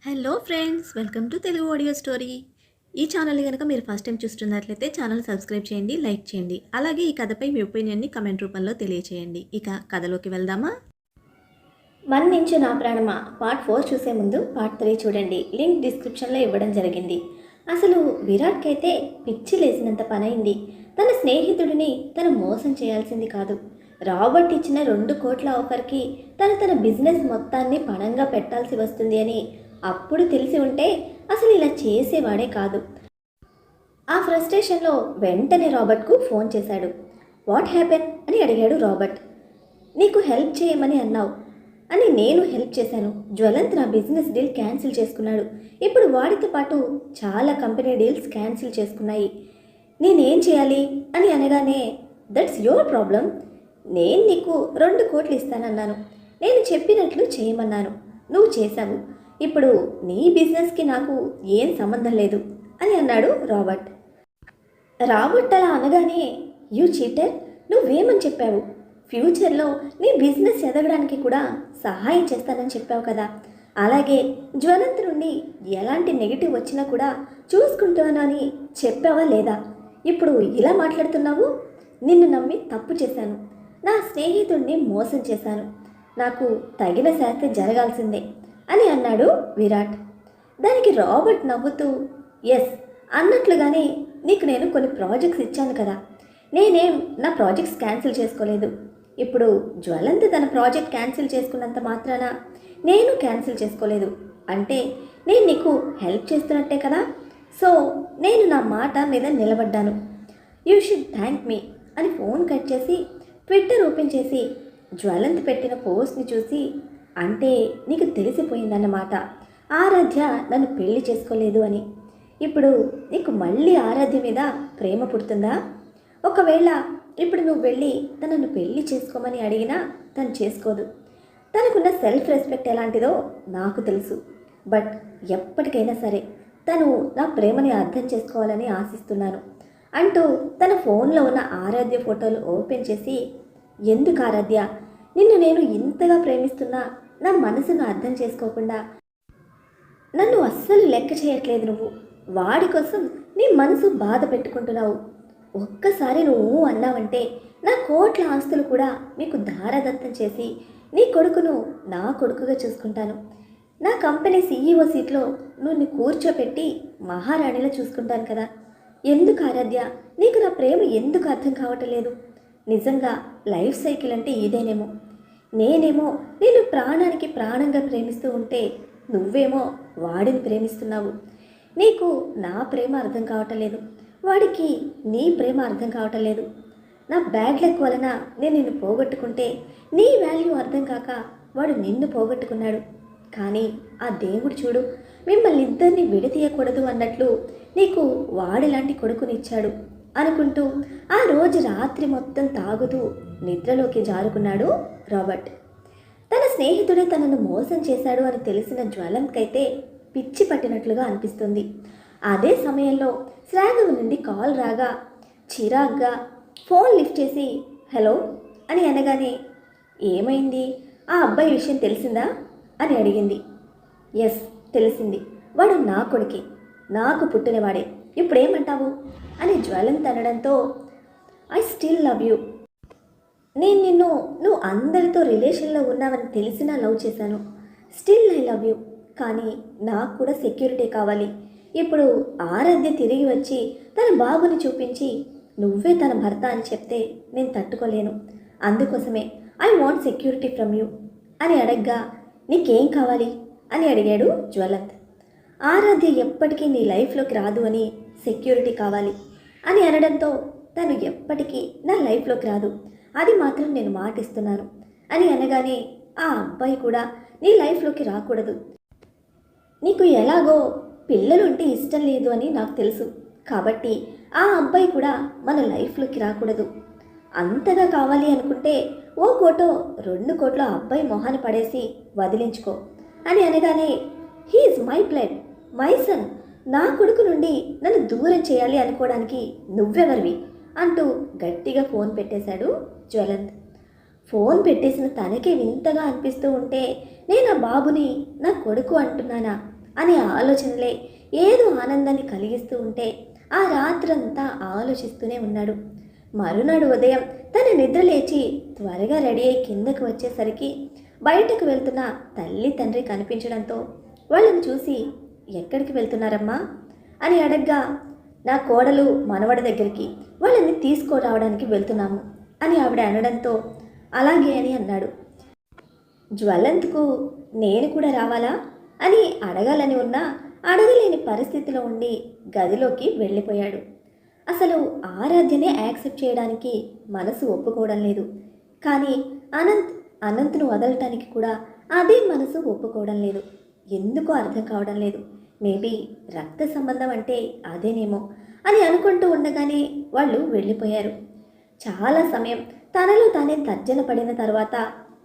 Hello friends, welcome to Telugu audio story. ఈ channel కనుక మీరు ఫస్ట్ టైం చూస్తున్నట్లయితే ఛానల్ సబ్స్క్రైబ్ చేయండి, లైక్ చేయండి. అలాగే ఈ కథపై మీ ఒపీనియన్ని కమెంట్ రూపంలో తెలియచేయండి. ఇక కథలోకి వెళ్దామా? మన్నించు నా ప్రాణమా పార్ట్ 4 చూసే ముందు పార్ట్ 3 చూడండి. లింక్ డిస్క్రిప్షన్లో ఇవ్వడం జరిగింది. అసలు విరాట్కైతే పిచ్చి లేసినంత పనైంది. తన స్నేహితుడిని తను మోసం చేయాల్సింది కాదు. రాబర్ట్ ఇచ్చిన 2 కోట్ల ఆఫర్కి తన బిజినెస్ మొత్తాన్ని పణంగా పెట్టాల్సి వస్తుంది అని అప్పుడు తెలిసి ఉంటే అసలు ఇలా చేసేవాడే కాదు. ఆ ఫ్రస్ట్రేషన్లో వెంటనే రాబర్ట్కు ఫోన్ చేశాడు. వాట్ హ్యాపెన్ అని అడిగాడు రాబర్ట్. నీకు హెల్ప్ చేయమని అన్నావు అని నేను హెల్ప్ చేశాను. జ్వలంత్ నా బిజినెస్ డీల్ క్యాన్సిల్ చేసుకున్నాడు. ఇప్పుడు వాడితో పాటు చాలా కంపెనీ డీల్స్ క్యాన్సిల్ చేసుకున్నాయి. నేనేం చేయాలి అని అనగానే దట్స్ యువర్ ప్రాబ్లం. నేను నీకు 2 కోట్లు ఇస్తానన్నాను. నేను చెప్పినట్లు చేయమన్నాను. నువ్వు చేశావు. ఇప్పుడు నీ బిజినెస్కి నాకు ఏం సంబంధం లేదు అని అన్నాడు రాబర్ట్. రాబర్ట్ అలా అనగానే యూ చీటర్, నువ్వేమని చెప్పావు? ఫ్యూచర్లో నీ బిజినెస్ ఎదగడానికి కూడా సహాయం చేస్తానని చెప్పావు కదా. అలాగే జ్వలంత్ నుండి ఎలాంటి నెగిటివ్ వచ్చినా కూడా చూసుకుంటాను అని చెప్పావా లేదా? ఇప్పుడు ఇలా మాట్లాడుతున్నావు. నిన్ను నమ్మి తప్పు చేశాను. నా స్నేహితుడిని మోసం చేశాను. నాకు తగిన శాస్తి జరగాల్సిందే అని అన్నాడు విరాట్. దానికి రాబర్ట్ నవ్వుతూ ఎస్ అన్నట్లుగానే నీకు నేను కొన్ని ప్రాజెక్ట్స్ ఇచ్చాను కదా. నేనేం నా ప్రాజెక్ట్స్ క్యాన్సిల్ చేసుకోలేదు. ఇప్పుడు జ్వలంత్ తన ప్రాజెక్ట్ క్యాన్సిల్ చేసుకున్నంత మాత్రాన నేను క్యాన్సిల్ చేసుకోలేదు. అంటే నేను నీకు హెల్ప్ చేస్తున్నట్టే కదా. సో నేను నా మాట మీద నిలబడ్డాను. యూ షుడ్ థ్యాంక్ మీ అని ఫోన్ కట్ చేసి ట్విట్టర్ ఓపెన్ చేసి జ్వలంత్ పెట్టిన పోస్ట్ని చూసి అంటే నీకు తెలిసిపోయిందన్నమాట ఆరాధ్య నన్ను పెళ్లి చేసుకోలేదు అని. ఇప్పుడు నీకు మళ్ళీ ఆరాధ్య మీద ప్రేమ పుడుతుందా? ఒకవేళ ఇప్పుడు నువ్వు వెళ్ళి తనను పెళ్లి చేసుకోమని అడిగినా తను చేసుకోదు. తనకున్న సెల్ఫ్ రెస్పెక్ట్ ఎలాంటిదో నాకు తెలుసు. బట్ ఎప్పటికైనా సరే తను నా ప్రేమని అర్థం చేసుకోవాలని ఆశిస్తున్నాను అంటూ తన ఫోన్లో ఉన్న ఆరాధ్య ఫోటోలు ఓపెన్ చేసి ఎందుకు ఆరాధ్య, నిన్ను నేను ఇంతగా ప్రేమిస్తున్నా నా మనసును అర్థం చేసుకోకుండా నన్ను అస్సలు లెక్క చేయట్లేదు. నువ్వు వాడి కోసం నీ మనసు బాధ పెట్టుకుంటున్నావు. ఒక్కసారి నువ్వు అన్నావంటే నా కోట్ల ఆస్తులు కూడా మీకు ధారదత్తం చేసి నీ కొడుకును నా కొడుకుగా చూసుకుంటాను. నా కంపెనీ CEO సీట్లో నువ్వు కూర్చోపెట్టి మహారాణిలా చూసుకుంటాను కదా. ఎందుకు ఆరాధ్య, నీకు నా ప్రేమ ఎందుకు అర్థం కావటం లేదు? నిజంగా లైఫ్ సైకిల్ అంటే ఇదేనేమో. నేనేమో నేను ప్రాణానికి ప్రాణంగా ప్రేమిస్తూ ఉంటే నువ్వేమో వాడిని ప్రేమిస్తున్నావు. నీకు నా ప్రేమ అర్థం కావటం లేదు, వాడికి నీ ప్రేమ అర్థం కావటం లేదు. నా బ్యాడ్ లక్ వలన నేను నిన్ను పోగొట్టుకుంటే నీ వాల్యూ అర్థం కాక వాడు నిన్ను పోగొట్టుకున్నాడు. కానీ ఆ దేవుడు చూడు, మిమ్మల్ని ఇద్దరిని విడతీయకూడదు అన్నట్లు నీకు వాడిలాంటి కొడుకునిచ్చాడు అనుకుంటూ ఆ రోజు రాత్రి మొత్తం తాగుతూ నిద్రలోకి జారుకున్నాడు రాబర్ట్. తన స్నేహితుడే తనను మోసం చేశాడు అని తెలిసిన జ్వలంత్కైతే పిచ్చి పట్టినట్లుగా అనిపిస్తుంది. అదే సమయంలో శ్రాగవ్ నుండి కాల్ రాగా చిరాగ్గా ఫోన్ లిఫ్ట్ చేసి హలో అని అనగానే ఏమైంది, ఆ అబ్బాయి విషయం తెలిసిందా అని అడిగింది. ఎస్ తెలిసింది, వాడు నా కొడుకే, నాకు పుట్టినవాడే, ఇప్పుడేమంటావు అని జ్వలంత్ అనడంతో ఐ స్టిల్ లవ్ యూ. నేను నువ్వు అందరితో రిలేషన్లో ఉన్నావని తెలిసినా లవ్ చేశాను. Still I love you. కానీ నాకు కూడా సెక్యూరిటీ కావాలి. ఇప్పుడు ఆరాధ్య తిరిగి వచ్చి తన బాబుని చూపించి నువ్వే తన భర్త అని చెప్తే నేను తట్టుకోలేను. అందుకోసమే I want security from you అని అడగ్గా నీకేం కావాలి అని అడిగాడు జ్వలంత్. ఆరాధ్య ఎప్పటికీ నీ లైఫ్లోకి రాదు అని సెక్యూరిటీ కావాలి అని అనడంతో తను ఎప్పటికీ నా లైఫ్లోకి రాదు, అది మాత్రం నేను మాటిస్తున్నాను అని అనగానే ఆ అబ్బాయి కూడా నీ లైఫ్లోకి రాకూడదు. నీకు ఎలాగో పిల్లలుంటే ఇష్టం లేదు అని నాకు తెలుసు. కాబట్టి ఆ అబ్బాయి కూడా మన లైఫ్లోకి రాకూడదు. అంతగా కావాలి అనుకుంటే 1 కోటో 2 కోట్లో అబ్బాయి మొహాన్ని పడేసి వదిలించుకో అని అనగానే he's my blood, my son, నా కొడుకు నుండి నన్ను దూరం చేయాలి అనుకోవడానికి నువ్వెవరివి అంటూ గట్టిగా ఫోన్ పెట్టేశాడు జ్వలంత్. ఫోన్ పెట్టేసిన తనకే వింతగా అనిపిస్తూ ఉంటే నేను ఆ బాబుని నా కొడుకు అంటున్నానా అనే ఆలోచనలే ఏదో ఆనందాన్ని కలిగిస్తూ ఉంటే ఆ రాత్రంతా ఆలోచిస్తూనే ఉన్నాడు. మరునాడు ఉదయం తన నిద్ర లేచి త్వరగా రెడీ అయి కిందకు వచ్చేసరికి బయటకు వెళ్తున్న తల్లి తండ్రి కనిపించడంతో వాళ్ళని చూసి ఎక్కడికి వెళ్తున్నారమ్మా అని అడగ్గా, నా కోడలు మనవడి దగ్గరికి వాళ్ళని తీసుకురావడానికి వెళ్తున్నాము అని ఆవిడ అనడంతో అలాగే అని అన్నాడు. జ్వలంత్కు నేను కూడా రావాలా అని అడగాలని ఉన్నా అడగలేని పరిస్థితిలో ఉండి గదిలోకి వెళ్ళిపోయాడు. అసలు ఆరాధ్యనే యాక్సెప్ట్ చేయడానికి మనసు ఒప్పుకోవడం లేదు. కానీ అనంత్ను వదలటానికి కూడా అదే మనసు ఒప్పుకోవడం లేదు. ఎందుకో అర్థం కావడం లేదు. మేబీ రక్త సంబంధం అంటే అదేనేమో అని అనుకుంటూ ఉండగానే వాళ్ళు వెళ్ళిపోయారు. చాలా సమయం తనలో తానే తర్జన పడిన తర్వాత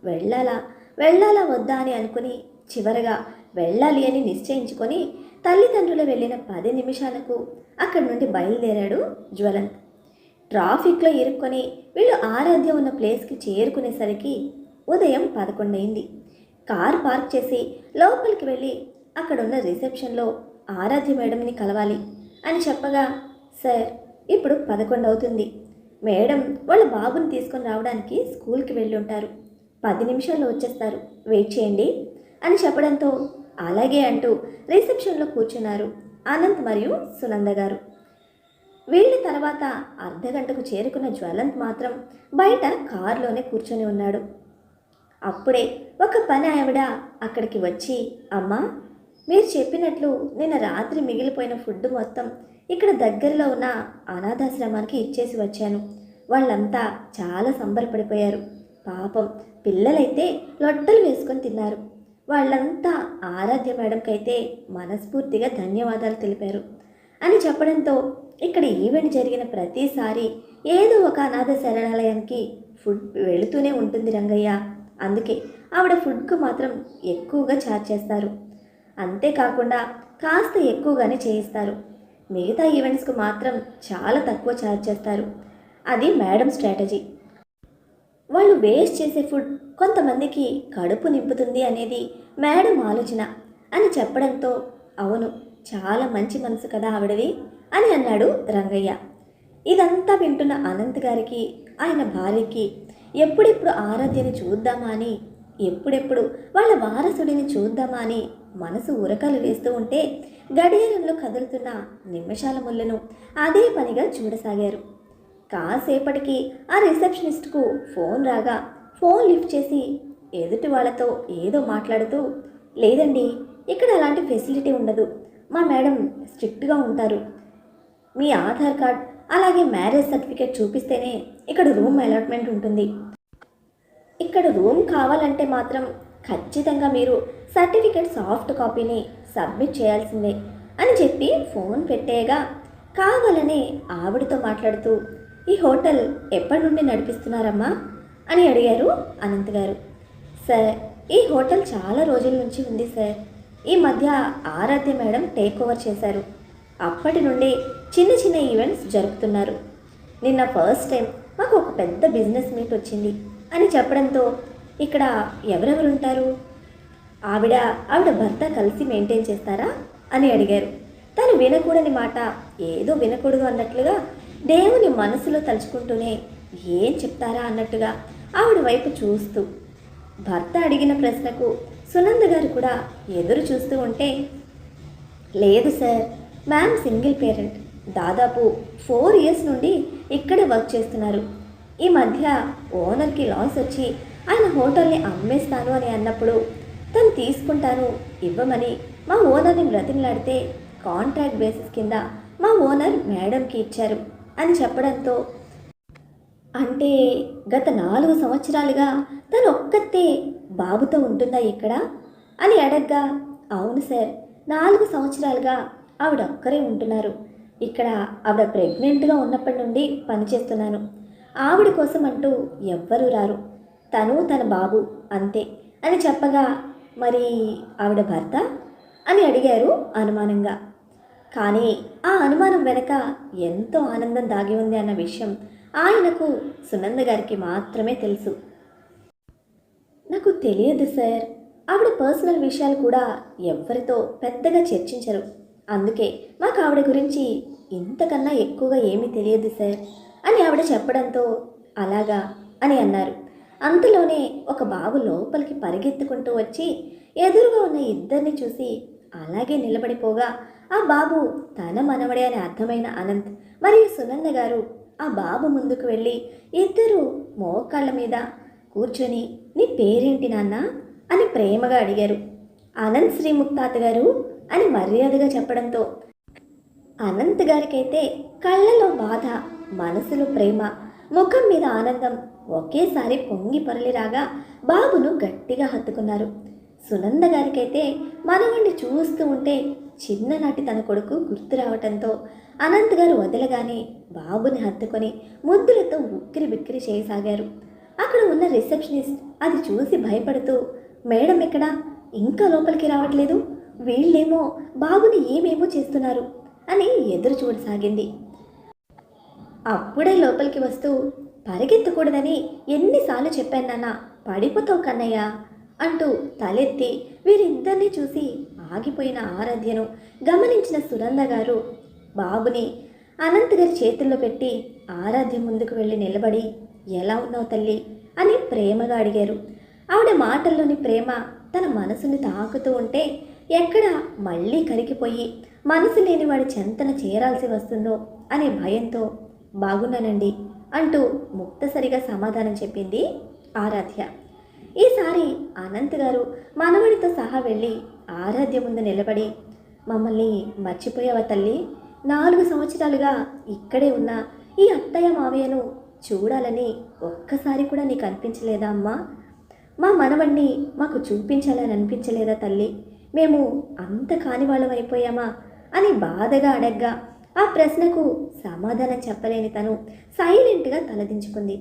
వెళ్ళాలా వద్దా అని అనుకుని చివరగా వెళ్ళాలి అని నిశ్చయించుకొని తల్లిదండ్రులు వెళ్ళిన 10 నిమిషాలకు అక్కడి నుండి బయలుదేరాడు జ్వలంత్. ట్రాఫిక్లో ఇరుక్కొని వీళ్ళు ఆరాధ్య ఉన్న ప్లేస్కి చేరుకునేసరికి ఉదయం 11 అయింది. కార్ పార్క్ చేసి లోపలికి వెళ్ళి అక్కడున్న రిసెప్షన్లో ఆరాధ్య మేడంని కలవాలి అని చెప్పగా, సార్ ఇప్పుడు 11 అవుతుంది, మేడం వాళ్ళ బాబుని తీసుకొని రావడానికి స్కూల్కి వెళ్ళి ఉంటారు, 10 నిమిషాల్లో వచ్చేస్తారు, వెయిట్ చేయండి అని చెప్పడంతో అలాగే అంటూ రిసెప్షన్లో కూర్చున్నారు అనంత్ మరియు సునంద గారు. వీళ్ళ తర్వాత అర్ధగంటకు చేరుకున్న జ్వలంత్ మాత్రం బయట కారులోనే కూర్చొని ఉన్నాడు. అప్పుడే ఒక పని ఆవిడ అక్కడికి వచ్చి, అమ్మా మీరు చెప్పినట్లు నిన్న రాత్రి మిగిలిపోయిన ఫుడ్ మొత్తం ఇక్కడ దగ్గరలో ఉన్న అనాథాశ్రమానికి ఇచ్చేసి వచ్చాను. వాళ్ళంతా చాలా సంబరపడిపోయారు. పాపం పిల్లలైతే లొట్టలు వేసుకొని తిన్నారు. వాళ్ళంతా ఆరాధ్య మేడంకైతే మనస్ఫూర్తిగా ధన్యవాదాలు తెలిపారు అని చెప్పడంతో ఇక్కడ ఈవెంట్ జరిగిన ప్రతిసారి ఏదో ఒక అనాథ శరణాలయానికి ఫుడ్ వెళుతూనే ఉంటుంది రంగయ్య. అందుకే ఆవిడ ఫుడ్కు మాత్రం ఎక్కువగా ఛార్జ్ చేస్తారు. అంతేకాకుండా కాస్త ఎక్కువగానే చేయిస్తారు. మిగతా ఈవెంట్స్కు మాత్రం చాలా తక్కువ ఛార్జ్ చేస్తారు. అది మేడం స్ట్రాటజీ. వాళ్ళు వేస్ట్ చేసే ఫుడ్ కొంతమందికి కడుపు నింపుతుంది అనేది మేడం ఆలోచన అని చెప్పడంతో, అవును చాలా మంచి మనసు కదా ఆవిడది అని అన్నాడు రంగయ్య. ఇదంతా వింటున్న అనంత్ గారికి ఆయన భార్యకి ఎప్పుడెప్పుడు ఆరాధ్యని చూద్దామా అని, ఎప్పుడెప్పుడు వాళ్ళ వారసుడిని చూద్దామా అని మనసు ఉరకలు వేస్తూ ఉంటే గడియారంలో కదులుతున్న నిమిషాల ముళ్ళను అదే పనిగా చూడసాగారు. కాసేపటికి ఆ రిసెప్షనిస్ట్కు ఫోన్ రాగా ఫోన్ లిఫ్ట్ చేసి ఎదుటి వాళ్ళతో ఏదో మాట్లాడుతూ, లేదండి ఇక్కడ అలాంటి ఫెసిలిటీ ఉండదు, మా మేడం స్ట్రిక్ట్గా ఉంటారు, మీ ఆధార్ కార్డ్ అలాగే మ్యారేజ్ సర్టిఫికేట్ చూపిస్తేనే ఇక్కడ రూమ్ అలాట్మెంట్ ఉంటుంది, ఇక్కడ రూమ్ కావాలంటే మాత్రం ఖచ్చితంగా మీరు సర్టిఫికేట్ సాఫ్ట్ కాపీని సబ్మిట్ చేయాల్సిందే అని చెప్పి ఫోన్ పెట్టేయగా కావాలని ఆవిడతో మాట్లాడుతూ, ఈ హోటల్ ఎప్పటి నుండి నడిపిస్తున్నారమ్మా అని అడిగారు అనంత్ గారు. సార్ ఈ హోటల్ చాలా రోజుల నుంచి ఉంది సార్, ఈ మధ్య ఆరాధ్య మేడం టేక్ ఓవర్ చేశారు, అప్పటి నుండి చిన్న చిన్న ఈవెంట్స్ జరుపుతున్నారు, నిన్న ఫస్ట్ టైం మాకు ఒక పెద్ద బిజినెస్ మీట్ వచ్చింది అని చెప్పడంతో, ఇక్కడ ఎవరెవరు ఉంటారు, ఆవిడ భర్త కలిసి మెయింటైన్ చేస్తారా అని అడిగారు. తను వినకూడని మాట ఏదో వినకూడదు అన్నట్లుగా దేవుని మనసులో తలుచుకుంటూనే ఏం చెప్తారా అన్నట్టుగా ఆవిడ వైపు చూస్తూ, భర్త అడిగిన ప్రశ్నకు సునంద గారు కూడా ఎదురు చూస్తూ ఉంటే, లేదు సార్, మ్యామ్ సింగిల్ పేరెంట్, దాదాపు 4 ఇయర్స్ నుండి ఇక్కడే వర్క్ చేస్తున్నారు, ఈ మధ్య ఓనర్కి లాస్ వచ్చి ఆయన హోటల్ని అమ్మేస్తాను అని అన్నప్పుడు తను తీసుకుంటాను ఇవ్వమని మా ఓనర్ని బ్రతిమలాడితే కాంట్రాక్ట్ బేసిస్ కింద మా ఓనర్ మేడంకి ఇచ్చారు అని చెప్పడంతో, అంటే గత 4 సంవత్సరాలుగా తను ఒక్కతే బాబుతో ఉంటుందా ఇక్కడ అని అడగ్గా, అవును సార్, 4 సంవత్సరాలుగా ఆవిడ ఒక్కరే ఉంటున్నారు, ఇక్కడ ఆవిడ ప్రెగ్నెంట్గా ఉన్నప్పటి నుండి పనిచేస్తున్నాను, ఆవిడ కోసం అంటూ ఎవ్వరూ రారు, తను తన బాబు అంతే అని చెప్పగా, మరి ఆవిడ భర్త అని అడిగారు అనుమానంగా. కానీ ఆ అనుమానం వెనక ఎంతో ఆనందం దాగి ఉంది అన్న విషయం ఆయనకు సునంద గారికి మాత్రమే తెలుసు. నాకు తెలియదు సార్, ఆవిడ పర్సనల్ విషయాలు కూడా ఎవ్వరితో పెద్దగా చర్చించరు. అందుకే మాకు ఆవిడ గురించి ఇంతకన్నా ఎక్కువగా ఏమీ తెలియదు సార్ అని ఆవిడ చెప్పడంతో అలాగా అని అన్నారు. అంతలోనే ఒక బాబు లోపలికి పరిగెత్తుకుంటూ వచ్చి ఎదురుగా ఉన్న ఇద్దరిని చూసి అలాగే నిలబడిపోగా ఆ బాబు తన మనవడే అని అర్థమైన అనంత్ మరియు సునంద గారు ఆ బాబు ముందుకు వెళ్ళి ఇద్దరు మోకాళ్ళ మీద కూర్చొని నీ పేరేంటి నాన్న అని ప్రేమగా అడిగారు. అనంత్ శ్రీముఖ్ తాతగారు అని మర్యాదగా చెప్పడంతో అనంత్ గారికైతే కళ్ళలో బాధ, మనసులో ప్రేమ, ముఖం మీద ఆనందం ఒకేసారి పొంగి పొరలిరాగా బాబును గట్టిగా హత్తుకున్నారు. సునంద గారికైతే మనవణ్ణి చూస్తూ ఉంటే చిన్ననాటి తన కొడుకు గుర్తు రావటంతో అనంత్ గారు వదలగానే బాబుని హత్తుకొని ముద్దులతో ఉక్కిరి బిక్కిరి చేయసాగారు. అక్కడ ఉన్న రిసెప్షనిస్ట్ అది చూసి భయపడుతూ మేడం ఎక్కడా, ఇంకా లోపలికి రావట్లేదు, వీళ్ళేమో బాబుని ఏమేమో చేస్తున్నారు అని ఎదురు చూడసాగింది. అప్పుడే లోపలికి వస్తూ పరిగెత్తకూడదని ఎన్నిసార్లు చెప్పాను నాన్న, పడిపోతావు కన్నయ్య అంటూ తలెత్తి వీరిద్దరినీ చూసి ఆగిపోయిన ఆరాధ్యను గమనించిన సునంద గారు బాబుని అనంత్ గారి చేతుల్లో పెట్టి ఆరాధ్య ముందుకు వెళ్ళి నిలబడి ఎలా ఉన్నావు తల్లి అని ప్రేమగా అడిగారు. ఆవిడ మాటల్లోని ప్రేమ తన మనసుని తాకుతూ ఉంటే ఎక్కడ మళ్ళీ కరిగిపోయి మనసు లేని వాడి చెంతన చేరాల్సి వస్తుందో అనే భయంతో బాగున్నానండి అంటూ ముక్తసరిగా సమాధానం చెప్పింది ఆరాధ్య. ఈసారి అనంత్ గారు మనవడితో సహా వెళ్ళి ఆరాధ్య ముందు నిలబడి మమ్మల్ని మర్చిపోయావా తల్లి, 4 సంవత్సరాలుగా ఇక్కడే ఉన్న ఈ అత్తయ్య మావయ్యను చూడాలని ఒక్కసారి కూడా నీకు అనిపించలేదా అమ్మా, మా మనవణ్ణి మాకు చూపించాలని అనిపించలేదా తల్లి, మేము అంత కాని వాళ్ళం అయిపోయామా అని బాధగా అడగ్గా ఆ ప్రశ్నకు సమాధానం చెప్పలేని తను సైలెంట్గా తలదించుకుంది.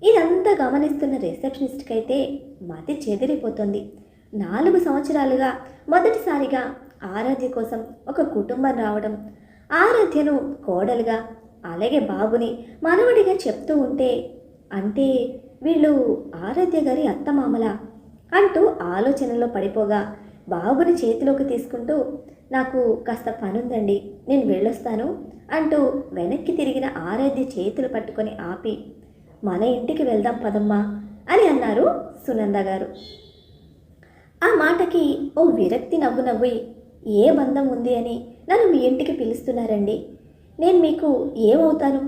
ఇదంతా గమనిస్తున్న రిసెప్షనిస్ట్కి అయితే మతి చెదిరిపోతుంది. 4 సంవత్సరాలుగా మొదటిసారిగా ఆరాధ్య కోసం ఒక కుటుంబం రావడం, ఆరాధ్యను కోడలుగా అలాగే బాబుని మనవడిగా చెప్తూ ఉంటే అంటే వీళ్ళు ఆరాధ్య గారి అత్తమామల అంటూ ఆలోచనలో పడిపోగా బాబుని చేతిలోకి తీసుకుంటూ నాకు కాస్త పనుందండి నేను వెళ్ళొస్తాను అంటూ వెనక్కి తిరిగిన ఆరాధ్య చేతులు పట్టుకొని ఆపి మన ఇంటికి వెళ్దాం పదమ్మా అని అన్నారు సునంద గారు. ఆ మాటకి ఓ విరక్తి నవ్వి ఏ బంధం ఉంది అని నన్ను మీ ఇంటికి పిలుస్తున్నారండి, నేను మీకు ఏమవుతాను,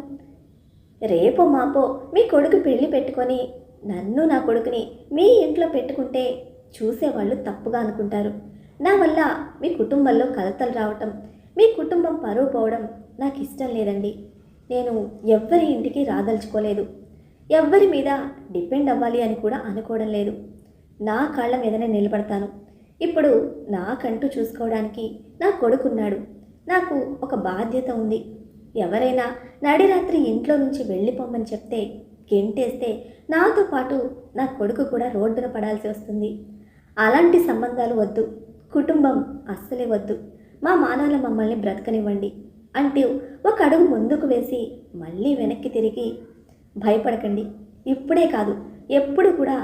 రేపో మాపో మీ కొడుకు పెళ్లి పెట్టుకొని నన్ను నా కొడుకుని మీ ఇంట్లో పెట్టుకుంటే చూసేవాళ్ళు తప్పుగా అనుకుంటారు. నా వల్ల మీ కుటుంబంలో కలతలు రావటం, మీ కుటుంబం పరువు పోవడం నాకు ఇష్టం లేదండి. నేను ఎవ్వరి ఇంటికి రాదలుచుకోలేదు, ఎవ్వరి మీద డిపెండ్ అవ్వాలి అని కూడా అనుకోవడం లేదు. నా కాళ్ళ మీదనే నిలబడతాను. ఇప్పుడు నాకంటూ చూసుకోవడానికి నా కొడుకున్నాడు, నాకు ఒక బాధ్యత ఉంది. ఎవరైనా నడిరాత్రి ఇంట్లో నుంచి వెళ్ళిపోమని చెప్తే గెంటేస్తే నాతో పాటు నా కొడుకు కూడా రోడ్డున పడాల్సి వస్తుంది. అలాంటి సంబంధాలు వద్దు, కుటుంబం అస్సలే వద్దు, మా మానాల మమ్మల్ని బ్రతకనివ్వండి అంటూ ఒక అడుగు ముందుకు వేసి మళ్ళీ వెనక్కి తిరిగి భయపడకండి, ఇప్పుడే కాదు ఎప్పుడు కూడా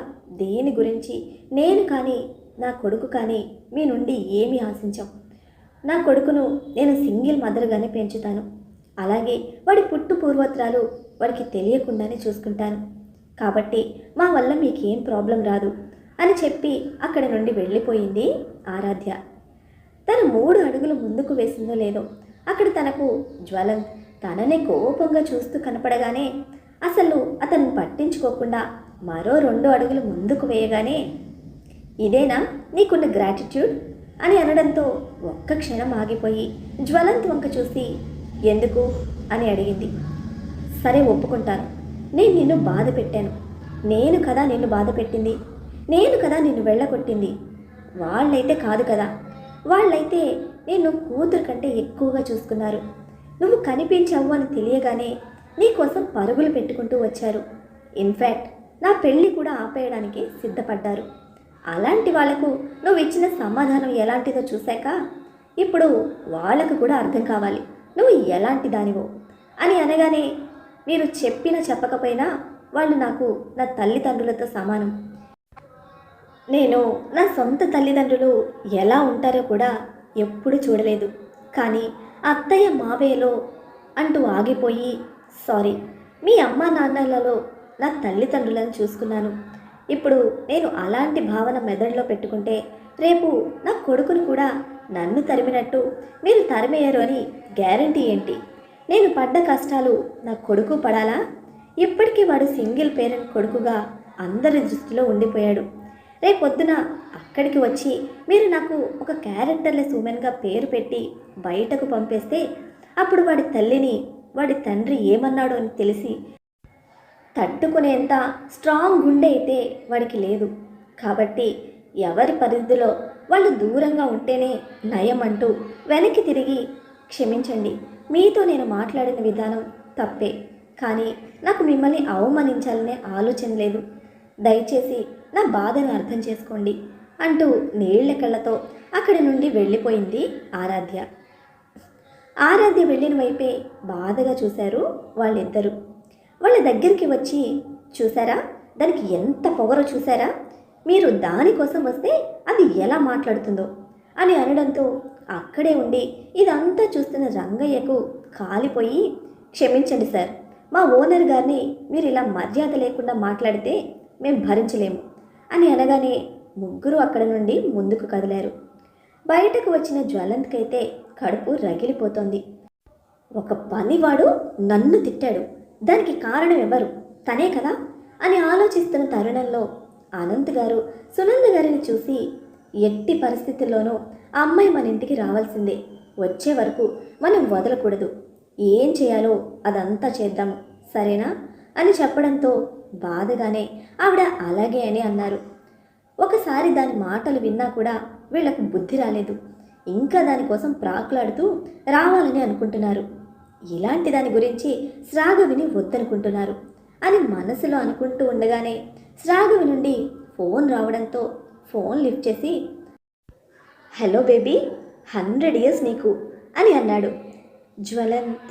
దేని గురించి నేను కానీ నా కొడుకు కానీ మీ నుండి ఏమీ ఆశించాం. నా కొడుకును నేను సింగిల్ మదర్గానే పెంచుతాను, అలాగే వాడి పుట్టు పూర్వత్రాలు వాడికి తెలియకుండానే చూసుకుంటాను. కాబట్టి మా వల్ల మీకేం ప్రాబ్లం రాదు అని చెప్పి అక్కడి నుండి వెళ్ళిపోయింది ఆరాధ్య. తను 3 అడుగులు ముందుకు వేసిందో లేదో అక్కడ తనకు జ్వలం తననే కోపంగా చూస్తూ కనపడగానే అసలు అతను పట్టించుకోకుండా మరో 2 అడుగులు ముందుకు వేయగానే ఇదేనా నీకున్న గ్రాటిట్యూడ్ అని అనడంతో ఒక్క క్షణం ఆగిపోయి జ్వలంత్ వంక చూసి ఎందుకు అని అడిగింది. సరే ఒప్పుకుంటాను, నేను నిన్ను బాధ పెట్టాను, నేను కదా నిన్ను బాధ పెట్టింది, నేను కదా నిన్ను వెళ్ళగొట్టింది, వాళ్ళైతే కాదు కదా, వాళ్ళైతే నేను కూతురు కంటే ఎక్కువగా చూసుకున్నారు. నువ్వు కనిపించావు అని తెలియగానే నీకోసం పరుగులు పెట్టుకుంటూ వచ్చారు. ఇన్ఫ్యాక్ట్ నా పెళ్ళి కూడా ఆపేయడానికి సిద్ధపడ్డారు. అలాంటి వాళ్లకు నువ్వు ఇచ్చిన సమాధానం ఎలాంటిదో చూశాక ఇప్పుడు వాళ్ళకు కూడా అర్థం కావాలి నువ్వు ఎలాంటి దానివో అని అనగానే మీరు చెప్పినా చెప్పకపోయినా వాళ్ళు నాకు నా తల్లిదండ్రులతో సమానం. నేను నా సొంత తల్లిదండ్రులు ఎలా ఉంటారో కూడా ఎప్పుడూ చూడలేదు. కానీ అత్తయ్య మావయ్యలో అంటూ ఆగిపోయి, సారీ, మీ అమ్మా నాన్నలలో నా తల్లిదండ్రులను చూసుకున్నాను. ఇప్పుడు నేను అలాంటి భావన మెదడులో పెట్టుకుంటే రేపు నా కొడుకును కూడా నన్ను తరిమినట్టు మీరు తరిమేయరు అని గ్యారంటీ ఏంటి? నేను పడ్డ కష్టాలు నా కొడుకు పడాలా? ఇప్పటికీ వాడు సింగిల్ పేరెంట్ కొడుకుగా అందరి దృష్టిలో ఉండిపోయాడు. రేపొద్దున అక్కడికి వచ్చి మీరు నాకు ఒక క్యారెక్టర్లెస్ ఉమెన్గా పేరు పెట్టి బయటకు పంపేస్తే అప్పుడు వాడి తల్లిని వాడి తండ్రి ఏమన్నాడో అని తెలిసి తట్టుకునేంత స్ట్రాంగ్ గుండె అయితే వాడికి లేదు. కాబట్టి ఎవరి పరిధిలో వాళ్ళు దూరంగా ఉంటేనే నయం అంటూ వెనక్కి తిరిగి, క్షమించండి, మీతో నేను మాట్లాడిన విధానం తప్పే, కానీ నాకు మిమ్మల్ని అవమానించాలనే ఆలోచన లేదు. దయచేసి నా బాధను అర్థం చేసుకోండి అంటూ నీళ్ల కళ్ళతో అక్కడి నుండి వెళ్ళిపోయింది ఆరాధ్య. ఆరాధ్య వెళ్ళిన వైపే బాధగా చూశారు వాళ్ళిద్దరూ. వాళ్ళ దగ్గరికి వచ్చి, చూసారా దానికి ఎంత పొగరో చూసారా, మీరు దానికోసం వస్తే అది ఎలా మాట్లాడుతుందో అని అనడంతో అక్కడే ఉండి ఇదంతా చూస్తున్న రంగయ్యకు కాలిపోయి, క్షమించండి సార్, మా ఓనర్ గారిని మీరు ఇలా మర్యాద లేకుండా మాట్లాడితే మేము భరించలేము అని అనగానే ముగ్గురు అక్కడ నుండి ముందుకు కదిలారు. బయటకు వచ్చిన జ్వలంత్కైతే కడుపు రగిలిపోతోంది. ఒక పనివాడు నన్ను తిట్టాడు, దానికి కారణం ఎవరు? తనే కదా అని ఆలోచిస్తున్న తరుణంలో అనంత్ గారు సునంద గారిని చూసి, ఎట్టి పరిస్థితుల్లోనూ ఆ అమ్మాయి మన ఇంటికి రావాల్సిందే, వచ్చే వరకు మనం వదలకూడదు, ఏం చేయాలో అదంతా చేద్దాము, సరేనా అని చెప్పడంతో బాధగానే ఆవిడ అలాగే అని అన్నారు. ఒకసారి దాని మాటలు విన్నా కూడా వీళ్లకు బుద్ధి రాలేదు. ఇంకా దానికోసం ప్రాకులాడుతూ రావాలని అనుకుంటున్నారు. ఇలాంటి దాని గురించి శ్రాగవిని వద్దనుకుంటున్నారు అని మనసులో అనుకుంటూ ఉండగానే శ్రాగవి నుండి ఫోన్ రావడంతో ఫోన్ లిఫ్ట్ చేసి, హలో బేబీ, 100 years నీకు అని అన్నాడు. జ్వలంత్,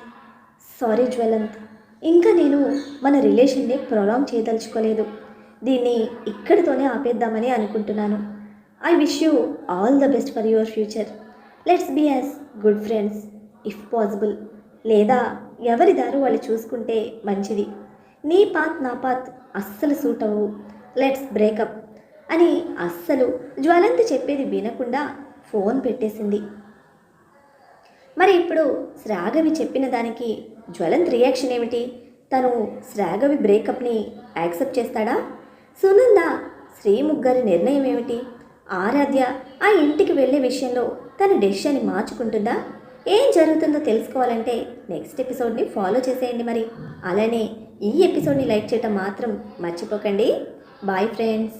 సారీ జ్వలంత్, ఇంకా నేను మన రిలేషన్ని ప్రొలాంగ్ చేయదలుచుకోలేదు, దీన్ని ఇక్కడితోనే ఆపేద్దామని అనుకుంటున్నాను. I wish you all the best for your future. Let's be as good friends if possible. లేదా ఎవరి దారు వాళ్ళు చూసుకుంటే మంచిది. నీ పాత్ నా పాత్ అస్సలు సూట్ అవ్వవు. లెట్స్ బ్రేకప్ అని అస్సలు జ్వలంత్ చెప్పేది వినకుండా ఫోన్ పెట్టేసింది. మరి ఇప్పుడు శ్రాగవి చెప్పిన దానికి జ్వలంత్ రియాక్షన్ ఏమిటి? తను శ్రాగవి బ్రేకప్ని యాక్సెప్ట్ చేస్తాడా? సునంద శ్రీముఖ్ గారి నిర్ణయం ఏమిటి? ఆరాధ్య ఆ ఇంటికి వెళ్ళే విషయంలో తన డెసిషన్ని మార్చుకుంటుందా? ఏం జరుగుతుందో తెలుసుకోవాలంటే నెక్స్ట్ ఎపిసోడ్ని ఫాలో చేసేయండి. మరి అలానే ఈ ఎపిసోడ్ని లైక్ చేయటం మాత్రం మర్చిపోకండి. Bye friends.